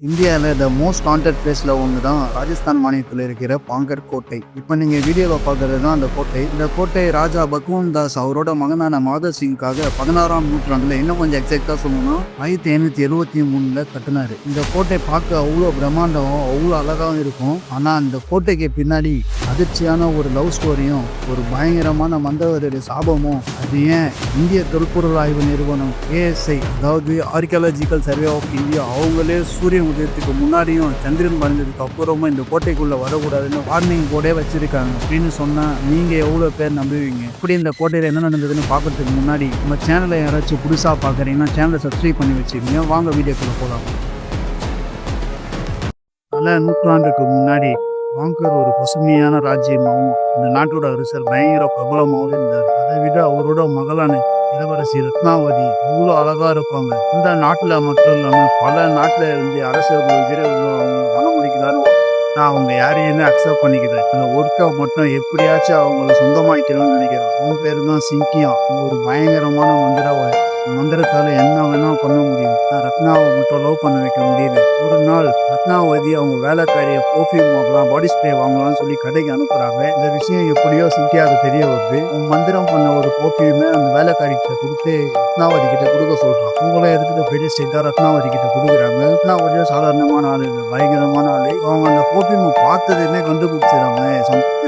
இந்தியாவில் the most haunted பிளேஸில் ஒன்று தான் ராஜஸ்தான் மாநிலத்தில் இருக்கிற பாங்கர் கோட்டை. இப்போ நீங்கள் வீடியோவில் பார்க்குறது தான் அந்த கோட்டை. இந்த கோட்டை ராஜா பகவான் தாஸ் அவரோட மகனான மாதர் சிங்காக 16ஆம் நூற்றாண்டில் இன்னும் கொஞ்சம் எக்ஸாக்டாக சொல்லணும்னா 1573 கட்டினார். இந்த கோட்டை பார்க்க அவ்வளோ பிரம்மாண்டமும் அவ்வளோ அழகாகவும் இருக்கும். ஆனால் அந்த கோட்டைக்கு பின்னாடி அதிர்ச்சியான ஒரு லவ் ஸ்டோரியும் ஒரு பயங்கரமான மந்திரவாதியுடைய சாபமும். அது ஏன் இந்திய தொல்பொருள் ஆய்வு நிறுவனம் ASI, அதாவது ஆர்கியாலஜிக்கல் சர்வே ஆஃப் இந்தியா, அவங்களே சூரியன் உதயத்துக்கு முன்னாடியும் சந்திரன் மறைஞ்சதுக்கு அப்புறமும் இந்த கோட்டைக்குள்ள வரக்கூடாதுன்னு வார்னிங் போர்டே வச்சிருக்காங்க அப்படின்னு சொன்னா நீங்க எவ்வளவு பேர் நம்புவீங்க? இப்படி இந்த கோட்டையில என்ன நடந்ததுன்னு பார்க்கறதுக்கு முன்னாடி நம்ம சேனலை யாராச்சும் புதுசா பாக்குறீங்கன்னா சேனலை சப்ஸ்கிரைப் பண்ணி வச்சுக்கோங்க. வாங்க வீடியோக்குள்ள போகலாம். பல நூற்றாண்டுக்கு முன்னாடி பாங்கர் ஒரு பசுமையான ராஜ்யமாகவும் இந்த நாட்டோட அரசர் பயங்கர பிரபலமாகவும் இருந்தார். அதை விட அவரோட மகளான இளவரசி ரத்னாவதி அவ்வளோ அழகா இருப்பாங்க. இந்த நாட்டுல மட்டும் இல்லாம பல நாட்டுல இருந்து அரசர்கள் வீரர்கள் அவங்க மனமுடிக்கிறாரு. நான் அவங்க யாரையுமே அக்செப்ட் பண்ணிக்கிறேன். இந்த ஒர்க்கை மட்டும் எப்படியாச்சும் அவங்கள சொந்தமாக்கணும்னு நினைக்கிறேன். அவங்க பேர் தான் சிங்கியா. ஒரு பயங்கரமான மந்திரவாதி. மந்திரத்தால என்ன வேணா பண்ண முடியும். ரத்னாவை மட்டும் லவ் பண்ண வைக்க முடியல. ஒரு நாள் ரத்னாவதி அவங்க வேலைக்காரிய பர்ஃப்யூம் வாங்கலாம், பாடி ஸ்ப்ரே வாங்கலாம்னு சொல்லி கடைக்கு அனுப்புறாங்க. இந்த விஷயம் எப்படியோ சிங்கியாவுக்கு தெரிய வருது. மந்திரம் பண்ண ஒரு பர்ஃப்யூமை அந்த வேலைக்காரி கிட்ட கொடுத்து ரத்னாவதி கிட்ட கொடுக்க சொல்றான். அவங்கள எடுத்துட்டு போயிட்டு ஸ்ட்ரெயிட்டா ரத்னாவதி கிட்ட கொடுக்குறாங்க. ரத்னாவதியும் சாதாரணமான ஆளு இல்லை, பயங்கரமான ஆளு. அவங்க அந்த பர்ஃப்யூமை பார்த்ததுமே கண்டுபிடிச்சிடறாங்க.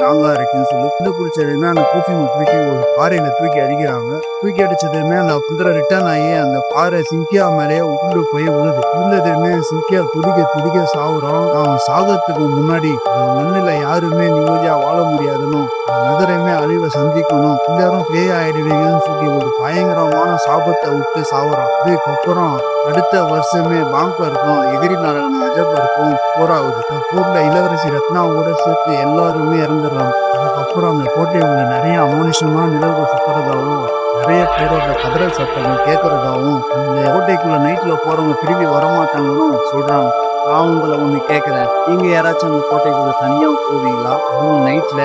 ராங்கா இருக்குன்னு சொல்லி கண்டுபிடிச்சதுமே அந்த பர்ஃப்யூமை தூக்கி ஒரு பாறையில தூக்கி அடிக்கிறாங்க. தூக்கி அடிச்சதுமே அந்த குதிரை ரிட்டர்ன் ஆகி அந்த பாறை சிங்கியா மேலேயே உள்ள போய் விழுது. விழுந்ததுமே சிங்கியா துடிக்க சாவுறான். அவன் சாகத்துக்கு முன்னாடி மண்ணில யாருமே நிம்மதியா வாழ முடியாதுன்னு, நகரமே அழிவை சந்திக்கணும், எல்லாரும் பேய் ஆயிடுவீங்கன்னு சொல்லி ஒரு பயங்கரமான சாபத்தை விட்டு சாவுறான். இதுக்கப்புறம் அடுத்த வருஷமே பாங்கருக்கும் எதிரி நாராயண அஜபருக்கும் போராகுது. போர்ல இளவரசி ரத்னாவோட சேர்த்து எல்லாருமே இறந்துடுறாங்க. அதுக்கப்புறம் அந்த கோட்டையுள்ள நிறைய அமானுஷமான நிலவுகள் சுத்துறதாகவும் நிறைய பேரோட கதறல் சத்தங்கள் கேட்கறதாகவும் அந்த கோட்டைக்குள்ள நைட்ல போறவங்க திரும்பி வரமாட்டாங்கன்னு சொல்றாங்க. நான் உங்களை ஒண்ணு கேட்கிறேன், நீங்க யாராச்சும் அந்த கோட்டைக்குள்ள தனியா போவீங்களா? அதுவும் நைட்ல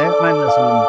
சொல்லுங்க.